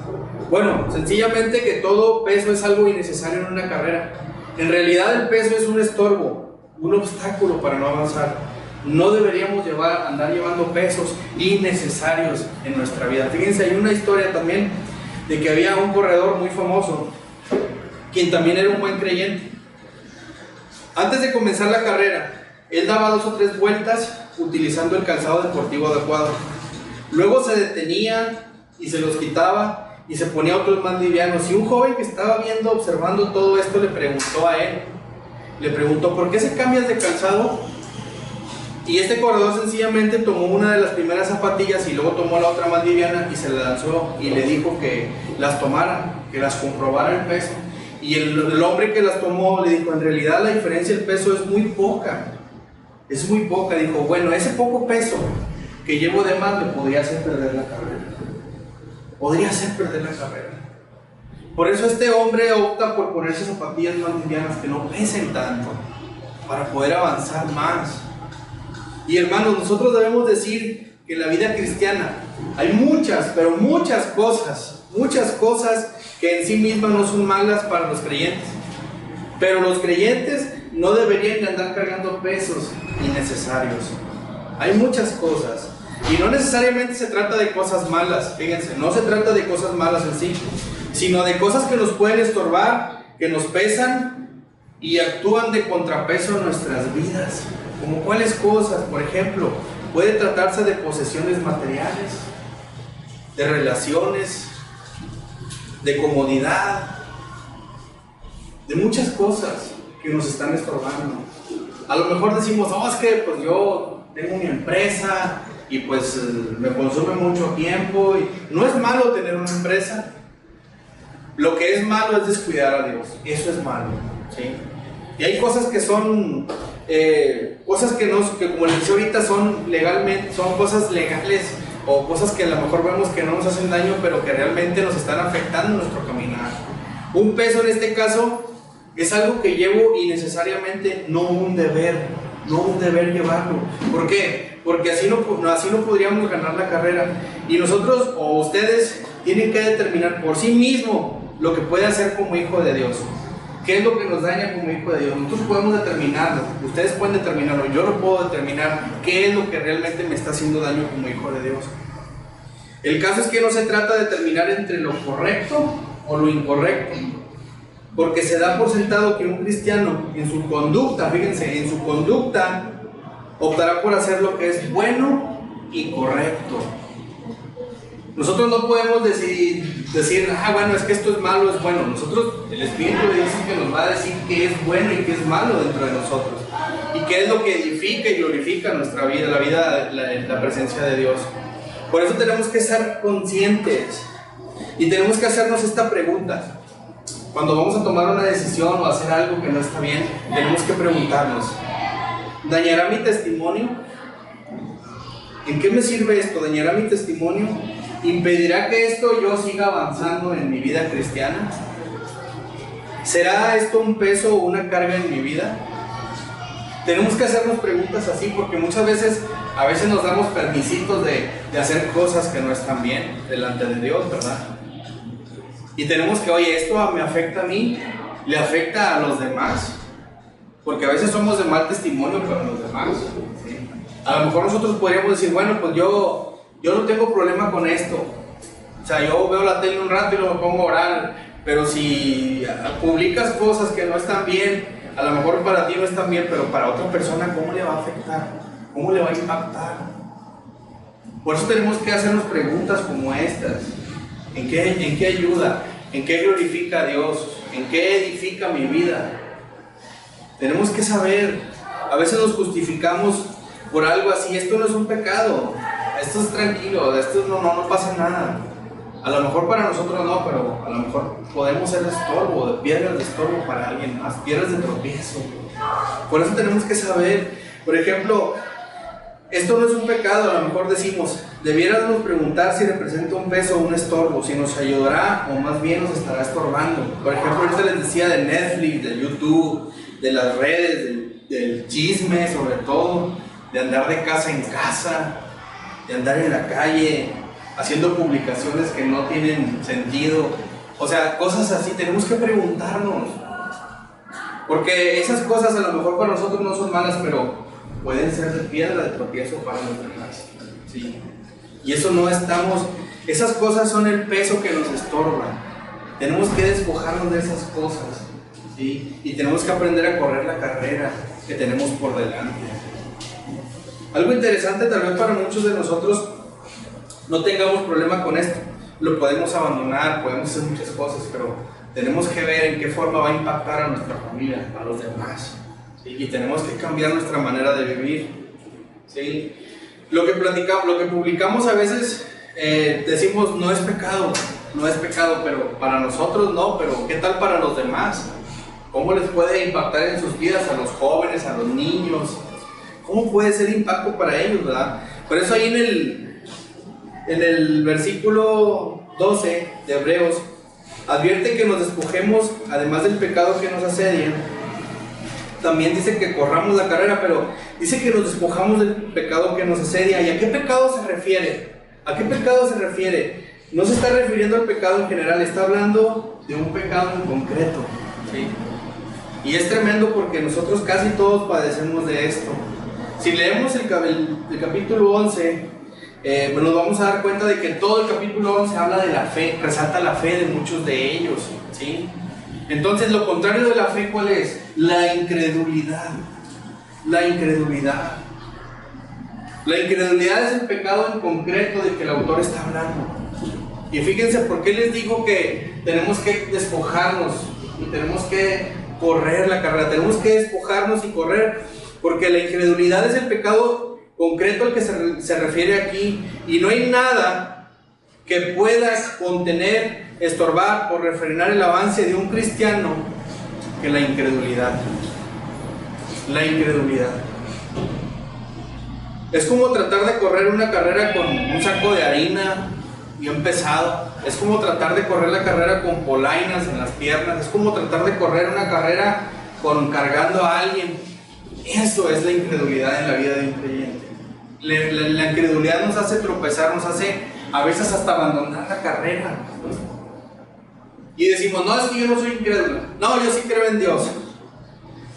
Speaker 1: Bueno, sencillamente que todo peso es algo innecesario en una carrera. En realidad el peso es un estorbo, un obstáculo para no avanzar. No deberíamos andar llevando pesos innecesarios en nuestra vida. Fíjense, hay una historia también de que había un corredor muy famoso, quien también era un buen creyente. Antes de comenzar la carrera, él daba 2 o 3 vueltas utilizando el calzado deportivo adecuado. Luego se detenía y se los quitaba y se ponía otros más livianos. Y un joven que estaba observando todo esto, le preguntó a él, ¿por qué se cambias de calzado? Y este corredor sencillamente tomó una de las primeras zapatillas y luego tomó la otra más liviana y se la lanzó y le dijo que las tomara, que las comprobara el peso. Y el hombre que las tomó le dijo, en realidad la diferencia del peso es muy poca. Es muy poca. Dijo, bueno, ese poco peso que llevo de más me podría hacer perder la carrera. Por eso este hombre opta por ponerse zapatillas más livianas que no pesen tanto, para poder avanzar más. Y hermanos, nosotros debemos decir que en la vida cristiana hay muchas, pero muchas cosas que en sí mismas no son malas para los creyentes. Pero los creyentes no deberían de andar cargando pesos innecesarios. Hay muchas cosas. Y no necesariamente se trata de cosas malas, fíjense, no se trata de cosas malas en sí, sino de cosas que nos pueden estorbar, que nos pesan y actúan de contrapeso en nuestras vidas. ¿Como cuáles cosas? Por ejemplo, puede tratarse de posesiones materiales, de relaciones, de comodidad, de muchas cosas que nos están estorbando. A lo mejor decimos, es que pues yo tengo mi empresa y pues me consume mucho tiempo. Y no es malo tener una empresa. Lo que es malo es descuidar a Dios. Eso es malo, ¿sí? Y hay cosas que son cosas que como les decía ahorita, son cosas legales o cosas que a lo mejor vemos que no nos hacen daño, pero que realmente nos están afectando en nuestro caminar. Un peso en este caso es algo que llevo y necesariamente no un deber llevarlo. ¿Por qué? Porque así no podríamos ganar la carrera. Y nosotros o ustedes tienen que determinar por sí mismo lo que puede hacer como hijo de Dios. ¿Qué es lo que nos daña como hijo de Dios? Nosotros podemos determinarlo, ustedes pueden determinarlo, yo lo puedo determinar qué es lo que realmente me está haciendo daño como hijo de Dios. El caso es que no se trata de determinar entre lo correcto o lo incorrecto, porque se da por sentado que un cristiano en su conducta, fíjense, en su conducta optará por hacer lo que es bueno y correcto. Nosotros no podemos decir, bueno, es que esto es malo, es bueno. Nosotros, el Espíritu de Dios es que nos va a decir qué es bueno y qué es malo dentro de nosotros. Y qué es lo que edifica y glorifica nuestra vida, la presencia de Dios. Por eso tenemos que ser conscientes y tenemos que hacernos esta pregunta. Cuando vamos a tomar una decisión o hacer algo que no está bien, tenemos que preguntarnos, ¿dañará mi testimonio? ¿En qué me sirve esto? ¿Dañará mi testimonio? ¿Impedirá que esto yo siga avanzando en mi vida cristiana? ¿Será esto un peso o una carga en mi vida? Tenemos que hacernos preguntas así porque muchas veces, nos damos permisitos de hacer cosas que no están bien delante de Dios, ¿verdad? Y tenemos que, esto me afecta a mí, le afecta a los demás, porque a veces somos de mal testimonio para los demás, ¿sí? A lo mejor nosotros podríamos decir, bueno, pues yo no tengo problema con esto. O sea, yo veo la tele un rato y luego me pongo a orar. Pero si publicas cosas que no están bien, a lo mejor para ti no están bien, pero para otra persona, ¿cómo le va a afectar? ¿Cómo le va a impactar? Por eso tenemos que hacernos preguntas como estas. ¿En qué ayuda? ¿En qué glorifica a Dios? ¿En qué edifica mi vida? Tenemos que saber. A veces nos justificamos por algo así. Esto no es un pecado. Esto es tranquilo, esto no pasa nada. A lo mejor para nosotros no, pero a lo mejor podemos ser estorbo, de piedras de estorbo para alguien más, piedras de tropiezo. Por eso tenemos que saber, por ejemplo, esto no es un pecado. A lo mejor decimos, debiéramos preguntar si representa un peso o un estorbo, si nos ayudará o más bien nos estará estorbando. Por ejemplo, ahorita les decía de Netflix, de YouTube, de las redes, del chisme sobre todo, de andar de casa en casa, de andar en la calle haciendo publicaciones que no tienen sentido, o sea, cosas así. Tenemos que preguntarnos, porque esas cosas a lo mejor para nosotros no son malas, pero pueden ser de piedra de tropiezo para los demás, ¿sí? Y eso esas cosas son el peso que nos estorba. Tenemos que despojarnos de esas cosas, ¿sí? Y tenemos que aprender a correr la carrera que tenemos por delante. Algo interesante tal vez para muchos de nosotros, no tengamos problema con esto, lo podemos abandonar, podemos hacer muchas cosas, pero tenemos que ver en qué forma va a impactar a nuestra familia, a los demás, ¿sí? Y tenemos que cambiar nuestra manera de vivir, ¿sí? Lo que publicamos a veces, decimos no es pecado, pero para nosotros no, pero ¿qué tal para los demás? ¿Cómo les puede impactar en sus vidas a los jóvenes, a los niños? ¿Cómo puede ser impacto para ellos, verdad? Por eso ahí en el versículo 12 de Hebreos, advierte que nos despojemos, además del pecado que nos asedia. También dice que corramos la carrera, pero dice que nos despojamos del pecado que nos asedia. ¿Y a qué pecado se refiere? ¿A qué pecado se refiere? No se está refiriendo al pecado en general, está hablando de un pecado en concreto, ¿sí? Y es tremendo porque nosotros casi todos padecemos de esto. Si leemos el capítulo 11, nos vamos a dar cuenta de que todo el capítulo 11 habla de la fe, resalta la fe de muchos de ellos, ¿sí? Entonces, lo contrario de la fe, ¿cuál es? La incredulidad. La incredulidad. La incredulidad es el pecado en concreto del que el autor está hablando. Y fíjense por qué les digo que tenemos que despojarnos y tenemos que correr la carrera, tenemos que despojarnos y correr, porque la incredulidad es el pecado concreto al que se refiere aquí, y no hay nada que pueda contener, estorbar o refrenar el avance de un cristiano que la incredulidad. La incredulidad. Es como tratar de correr una carrera con un saco de harina bien pesado. Es como tratar de correr la carrera con polainas en las piernas. Es como tratar de correr una carrera cargando a alguien. Eso es la incredulidad en la vida de un creyente. La incredulidad nos hace tropezar, nos hace a veces hasta abandonar la carrera. Y decimos, no, es que yo no soy incrédulo. No, yo sí creo en Dios.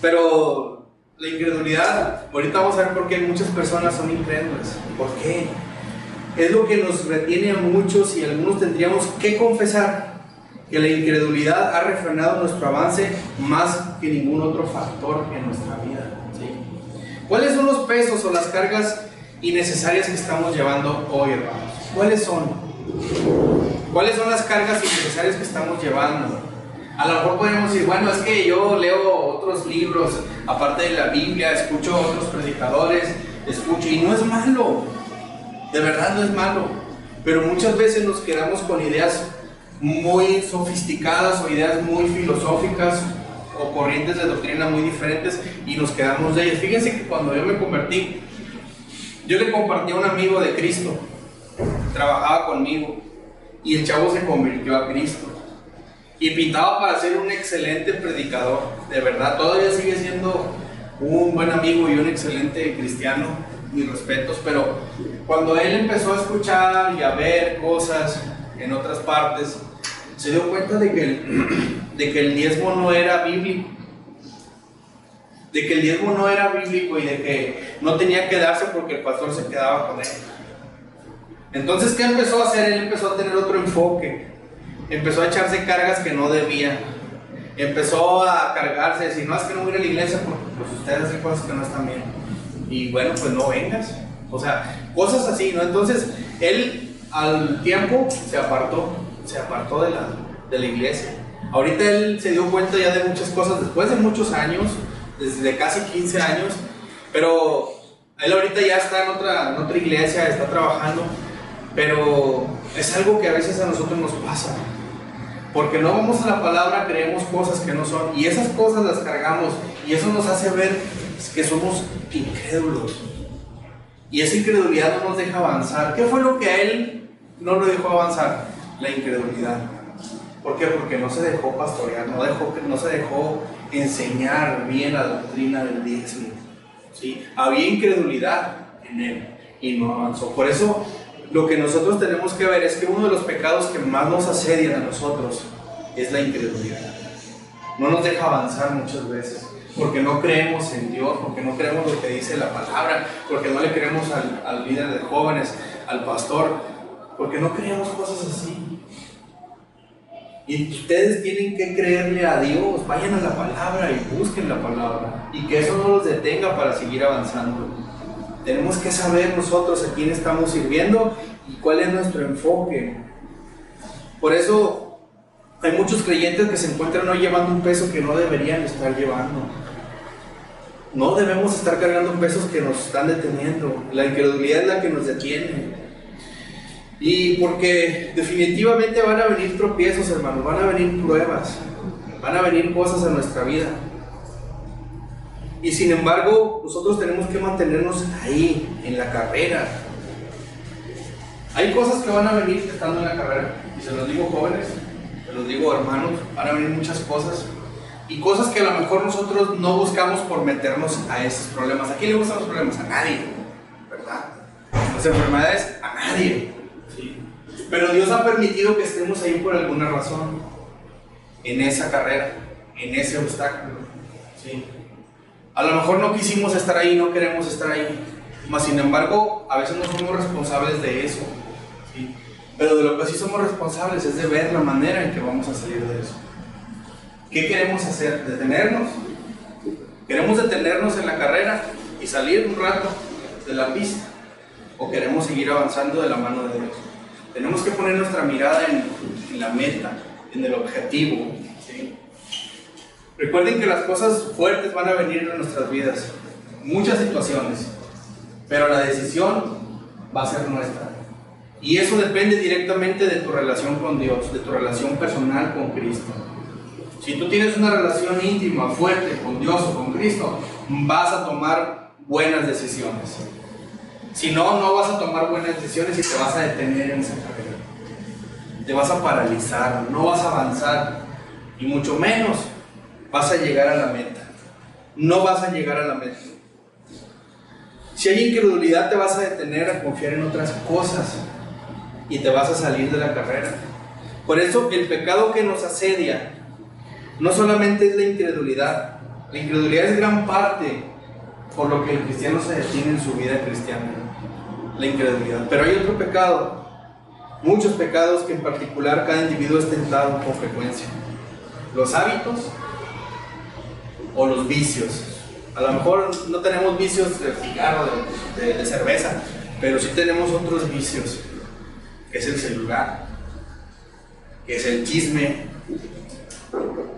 Speaker 1: Pero la incredulidad, ahorita vamos a ver por qué muchas personas son incrédulas. ¿Por qué? Es lo que nos retiene a muchos, y algunos tendríamos que confesar que la incredulidad ha refrenado nuestro avance más que ningún otro factor en nuestra vida, ¿sí? ¿Cuáles son los pesos o las cargas innecesarias que estamos llevando hoy, hermanos? ¿Cuáles son? ¿Cuáles son las cargas innecesarias que estamos llevando? A lo mejor podemos decir, bueno, es que yo leo otros libros, aparte de la Biblia, escucho a otros predicadores, y no es malo, de verdad no es malo, pero muchas veces nos quedamos con ideas muy sofisticadas o ideas muy filosóficas o corrientes de doctrina muy diferentes y nos quedamos de ellas. Fíjense que cuando yo me convertí, yo le compartí a un amigo de Cristo, trabajaba conmigo, y el chavo se convirtió a Cristo y pintaba para ser un excelente predicador, de verdad, todavía sigue siendo un buen amigo y un excelente cristiano, mis respetos, pero cuando él empezó a escuchar y a ver cosas en otras partes, se dio cuenta de que el diezmo no era bíblico, de que el diezmo no era bíblico y de que no tenía que darse porque el pastor se quedaba con él. Entonces, ¿qué empezó a hacer? Él empezó a tener otro enfoque, empezó a echarse cargas que no debía, empezó a cargarse, decir, no, es que no voy a ir a la iglesia porque pues ustedes hacen cosas que no están bien, y bueno, pues no vengas, o sea, cosas así, ¿no? Entonces, él al tiempo se apartó de la iglesia. Ahorita él se dio cuenta ya de muchas cosas después de muchos años, desde casi 15 años, pero él ahorita ya está en otra iglesia, está trabajando, pero es algo que a veces a nosotros nos pasa, porque no vamos a la palabra, creemos cosas que no son, y esas cosas las cargamos, y eso nos hace ver que somos incrédulos, y esa incredulidad no nos deja avanzar. ¿Qué fue lo que a él no lo dejó avanzar? La incredulidad. ¿Por qué? Porque no se dejó pastorear, no se dejó enseñar bien la doctrina del diezmo, ¿sí? Había incredulidad en él y no avanzó. Por eso lo que nosotros tenemos que ver es que uno de los pecados que más nos asedian a nosotros es la incredulidad. No nos deja avanzar muchas veces porque no creemos en Dios, porque no creemos lo que dice la palabra, porque no le creemos al líder de jóvenes, al pastor, porque no creemos cosas así. Y ustedes tienen que creerle a Dios, vayan a la palabra y busquen la palabra, y que eso no los detenga para seguir avanzando. Tenemos que saber nosotros a quién estamos sirviendo y cuál es nuestro enfoque. Por eso hay muchos creyentes que se encuentran hoy llevando un peso que no deberían estar llevando. No debemos estar cargando pesos que nos están deteniendo. La incredulidad es la que nos detiene. Y porque definitivamente van a venir tropiezos, hermanos, van a venir pruebas, van a venir cosas a nuestra vida. Y sin embargo, nosotros tenemos que mantenernos ahí, en la carrera. Hay cosas que van a venir estando en la carrera, y se los digo jóvenes, se los digo hermanos, van a venir muchas cosas. Y cosas que a lo mejor nosotros no buscamos por meternos a esos problemas. ¿A quién le gustan los problemas? A nadie, ¿verdad? Las enfermedades, a nadie. ¿Sí? Pero Dios ha permitido que estemos ahí por alguna razón, en esa carrera, en ese obstáculo, ¿sí? A lo mejor no quisimos estar ahí, no queremos estar ahí, mas sin embargo, a veces no somos responsables de eso, ¿sí? Pero de lo que sí somos responsables es de ver la manera en que vamos a salir de eso. ¿Qué queremos hacer? ¿Detenernos? ¿Queremos detenernos en la carrera y salir un rato de la pista? ¿O queremos seguir avanzando de la mano de Dios? Tenemos que poner nuestra mirada en la meta, en el objetivo, ¿sí? Recuerden que las cosas fuertes van a venir en nuestras vidas, muchas situaciones, pero la decisión va a ser nuestra. Y eso depende directamente de tu relación con Dios, de tu relación personal con Cristo. Si tú tienes una relación íntima, fuerte con Dios o con Cristo, vas a tomar buenas decisiones. Si no, no vas a tomar buenas decisiones y te vas a detener en esa carrera. Te vas a paralizar, no vas a avanzar, y mucho menos vas a llegar a la meta. No vas a llegar a la meta. Si hay incredulidad, te vas a detener a confiar en otras cosas y te vas a salir de la carrera. Por eso el pecado que nos asedia no solamente es la incredulidad. La incredulidad es gran parte por lo que el cristiano se detiene en su vida cristiana. La incredulidad. Pero hay otro pecado, muchos pecados que en particular cada individuo es tentado con frecuencia. Los hábitos o los vicios. A lo mejor no tenemos vicios de cigarro, de cerveza, pero sí tenemos otros vicios, que es el celular, que es el chisme,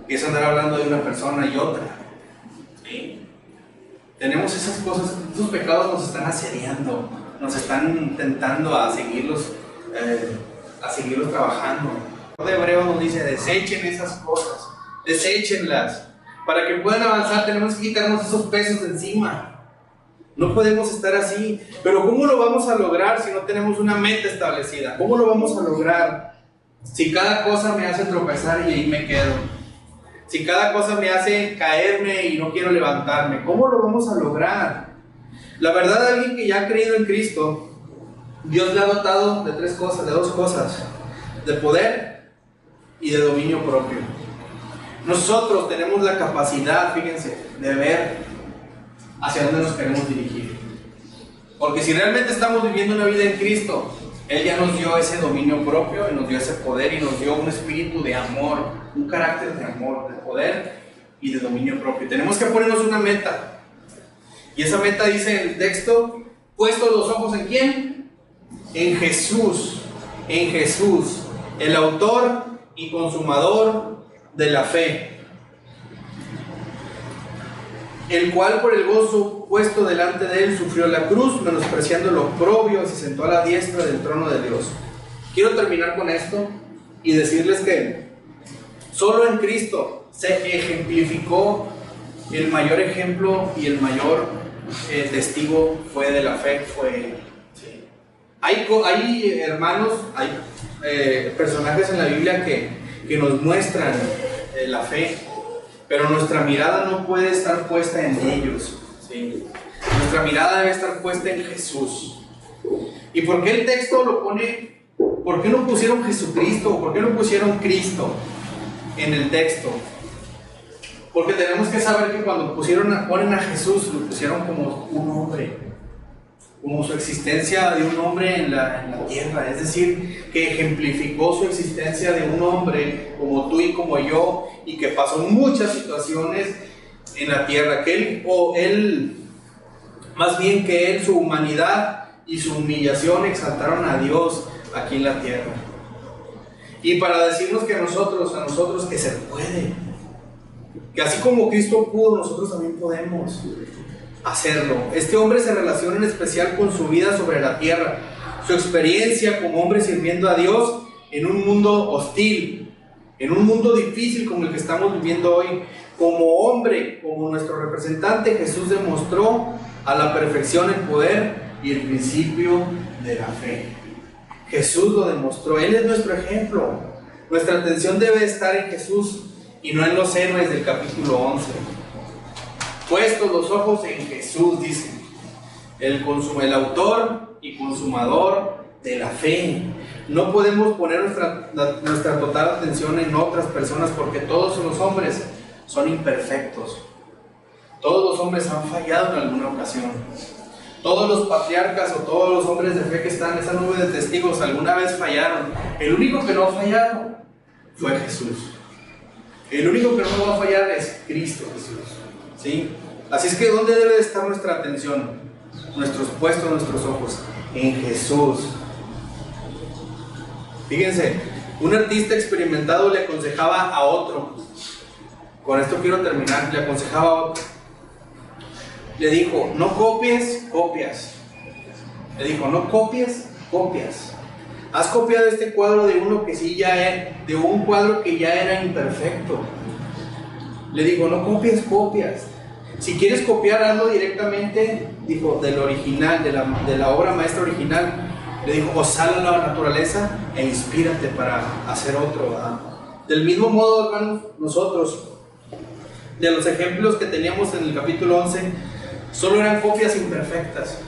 Speaker 1: que es andar hablando de una persona y otra, ¿sí? Tenemos esas cosas, esos pecados nos están asediando, nos están tentando a seguirlos trabajando. El de Hebreos nos dice: desechen esas cosas, deséchenlas. Para que puedan avanzar tenemos que quitarnos esos pesos de encima. No podemos estar así. Pero ¿cómo lo vamos a lograr si no tenemos una meta establecida? ¿Cómo lo vamos a lograr si cada cosa me hace tropezar y ahí me quedo? Si cada cosa me hace caerme y no quiero levantarme, ¿cómo lo vamos a lograr? La verdad, alguien que ya ha creído en Cristo, Dios le ha dotado de tres cosas, de dos cosas: de poder y de dominio propio. Nosotros tenemos la capacidad, fíjense, de ver hacia dónde nos queremos dirigir. Porque si realmente estamos viviendo una vida en Cristo, Él ya nos dio ese dominio propio, y nos dio ese poder, y nos dio un espíritu de amor, un carácter de amor, de poder y de dominio propio. Tenemos que ponernos una meta. Y esa meta dice en el texto: puestos los ojos ¿en quién? En Jesús. En Jesús, el autor y consumador de la fe, el cual por el gozo puesto delante de él sufrió la cruz, menospreciando lo oprobio, y se sentó a la diestra del trono de Dios. Quiero terminar con esto y decirles que solo en Cristo se ejemplificó el mayor ejemplo, y el mayor testigo fue de la fe, fue él. ¿Sí? Hay hermanos, hay personajes en la Biblia que nos muestran la fe, pero nuestra mirada no puede estar puesta en ellos, ¿sí? Nuestra mirada debe estar puesta en Jesús. ¿Y por qué el texto lo pone? ¿Por qué no pusieron Jesucristo? ¿Por qué no pusieron Cristo en el texto? Porque tenemos que saber que cuando ponen a Jesús, lo pusieron como un hombre, como su existencia de un hombre en la tierra. Es decir, que ejemplificó su existencia de un hombre como tú y como yo, y que pasó muchas situaciones en la tierra, que su humanidad y su humillación exaltaron a Dios aquí en la tierra. Y para decirnos que a nosotros que se puede, que así como Cristo pudo, nosotros también podemos hacerlo. Este hombre se relaciona en especial con su vida sobre la tierra, su experiencia como hombre sirviendo a Dios en un mundo hostil, en un mundo difícil como el que estamos viviendo hoy. Como hombre, como nuestro representante, Jesús demostró a la perfección el poder y el principio de la fe. Jesús lo demostró, Él es nuestro ejemplo. Nuestra atención debe estar en Jesús y no en los héroes del capítulo 11. Puestos los ojos en Jesús, dice, el autor y consumador de la fe. No podemos poner nuestra total atención en otras personas, porque todos los hombres son imperfectos. Todos los hombres han fallado en alguna ocasión. Todos los patriarcas o todos los hombres de fe que están en esa nube de testigos alguna vez fallaron. El único que no ha fallado fue Jesús. El único que no va a fallar es Cristo Jesús, ¿sí? Así es que ¿dónde debe estar nuestra atención? Nuestros puestos, nuestros ojos en Jesús. Fíjense, un artista experimentado le aconsejaba a otro. Con esto quiero terminar. Le aconsejaba a otro. Le dijo, no copies, copias. Le dijo, no copies, copias. Has copiado este cuadro de uno que sí ya era, de un cuadro que ya era imperfecto. Le dijo, no copies, copias. Si quieres copiar algo directamente, dijo, del original, de la obra maestra original, le dijo, o sal a la naturaleza e inspírate para hacer otro, ¿verdad? Del mismo modo, hermanos, nosotros, de los ejemplos que teníamos en el capítulo 11, solo eran copias imperfectas.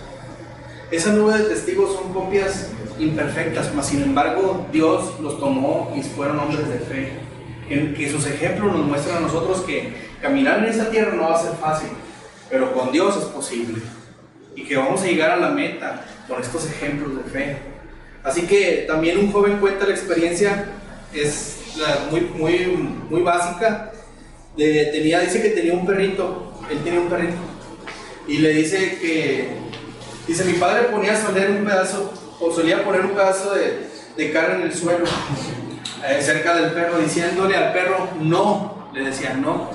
Speaker 1: Esa nube de testigos son copias imperfectas, mas sin embargo Dios los tomó y fueron hombres de fe, en que sus ejemplos nos muestran a nosotros que caminar en esa tierra no va a ser fácil, pero con Dios es posible, y que vamos a llegar a la meta con estos ejemplos de fe. Así que también un joven cuenta la experiencia, es muy básica. Dice que tenía un perrito, él tenía un perrito, y le dice mi padre solía poner un pedazo de carne en el suelo, cerca del perro, diciéndole al perro no, le decía no,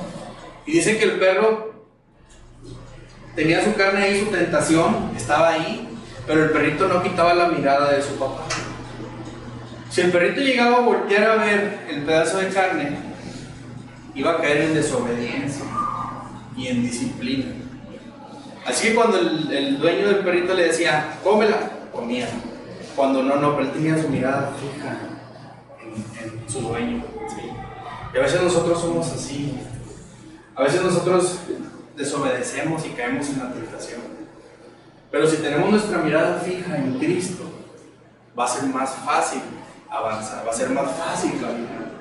Speaker 1: y dice que el perro tenía su carne ahí, su tentación estaba ahí, pero el perrito no quitaba la mirada de su papá. Si el perrito llegaba a voltear a ver el pedazo de carne, iba a caer en desobediencia y en disciplina. Así que cuando el dueño del perrito le decía, cómela, comía. Cuando no, pero él tenía su mirada fija en su dueño, ¿sí? Y a veces nosotros somos así. A veces nosotros desobedecemos y caemos en la tentación. Pero si tenemos nuestra mirada fija en Cristo, va a ser más fácil avanzar, va a ser más fácil caminar,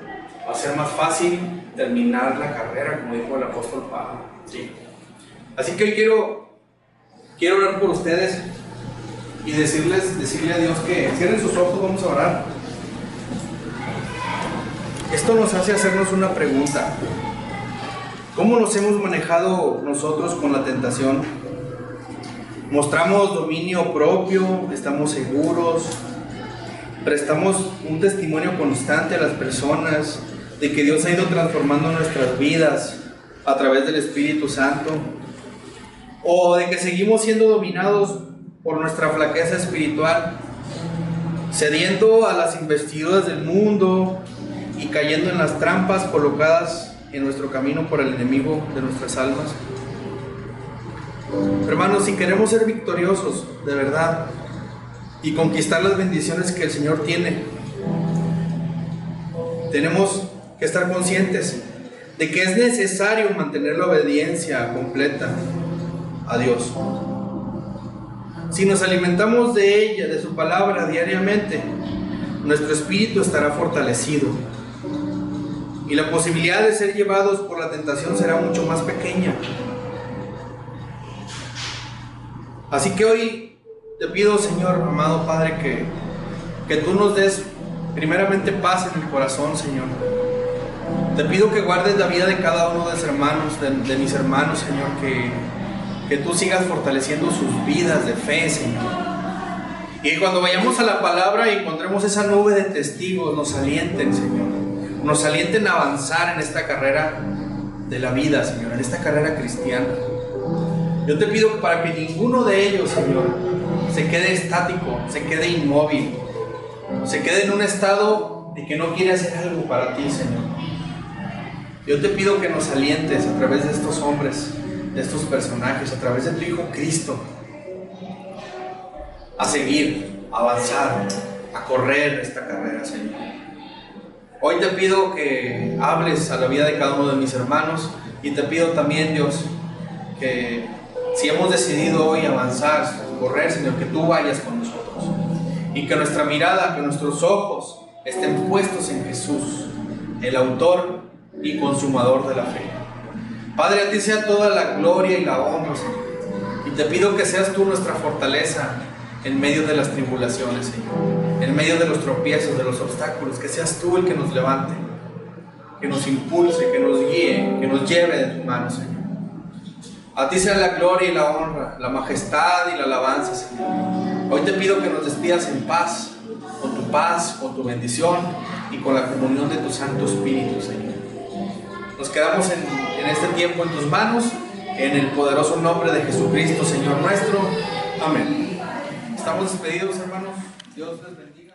Speaker 1: va a ser más fácil terminar la carrera, como dijo el apóstol Pablo, ¿sí? Así que hoy quiero orar por ustedes y decirle a Dios que cierren sus ojos, vamos a orar. Esto nos hace hacernos una pregunta: ¿cómo nos hemos manejado nosotros con la tentación? ¿Mostramos dominio propio? ¿Estamos seguros? ¿Prestamos un testimonio constante a las personas de que Dios ha ido transformando nuestras vidas a través del Espíritu Santo? ¿O de que seguimos siendo dominados por nuestra flaqueza espiritual, cediendo a las investiduras del mundo y cayendo en las trampas colocadas en nuestro camino por el enemigo de nuestras almas? Hermanos, si queremos ser victoriosos de verdad y conquistar las bendiciones que el Señor tiene, tenemos que estar conscientes de que es necesario mantener la obediencia completa a Dios. Si nos alimentamos de ella, de su palabra diariamente, nuestro espíritu estará fortalecido y la posibilidad de ser llevados por la tentación será mucho más pequeña. Así que hoy te pido, Señor, amado Padre, que tú nos des primeramente paz en el corazón, Señor. Te pido que guardes la vida de cada uno de mis hermanos, Señor, que tú sigas fortaleciendo sus vidas de fe, Señor. Y que cuando vayamos a la palabra y encontremos esa nube de testigos, nos alienten, Señor. Nos alienten a avanzar en esta carrera de la vida, Señor, en esta carrera cristiana. Yo te pido para que ninguno de ellos, Señor, se quede estático, se quede inmóvil, se quede en un estado de que no quiere hacer algo para ti, Señor. Yo te pido que nos alientes a través de estos hombres, de estos personajes, a través de tu Hijo Cristo, a seguir, a avanzar, a correr esta carrera, Señor. Hoy te pido que hables a la vida de cada uno de mis hermanos, y te pido también, Dios, que si hemos decidido hoy avanzar, correr, Señor, que tú vayas con nosotros y que nuestra mirada, que nuestros ojos estén puestos en Jesús, el autor y consumador de la fe. Padre, a ti sea toda la gloria y la honra, Señor. Y te pido que seas tú nuestra fortaleza en medio de las tribulaciones, Señor. En medio de los tropiezos, de los obstáculos. Que seas tú el que nos levante, que nos impulse, que nos guíe, que nos lleve de tu mano, Señor. A ti sea la gloria y la honra, la majestad y la alabanza, Señor. Hoy te pido que nos despidas en paz, con tu bendición y con la comunión de tu Santo Espíritu, Señor. Nos quedamos en este tiempo en tus manos, en el poderoso nombre de Jesucristo, Señor nuestro. Amén. Estamos despedidos, hermanos. Dios les bendiga.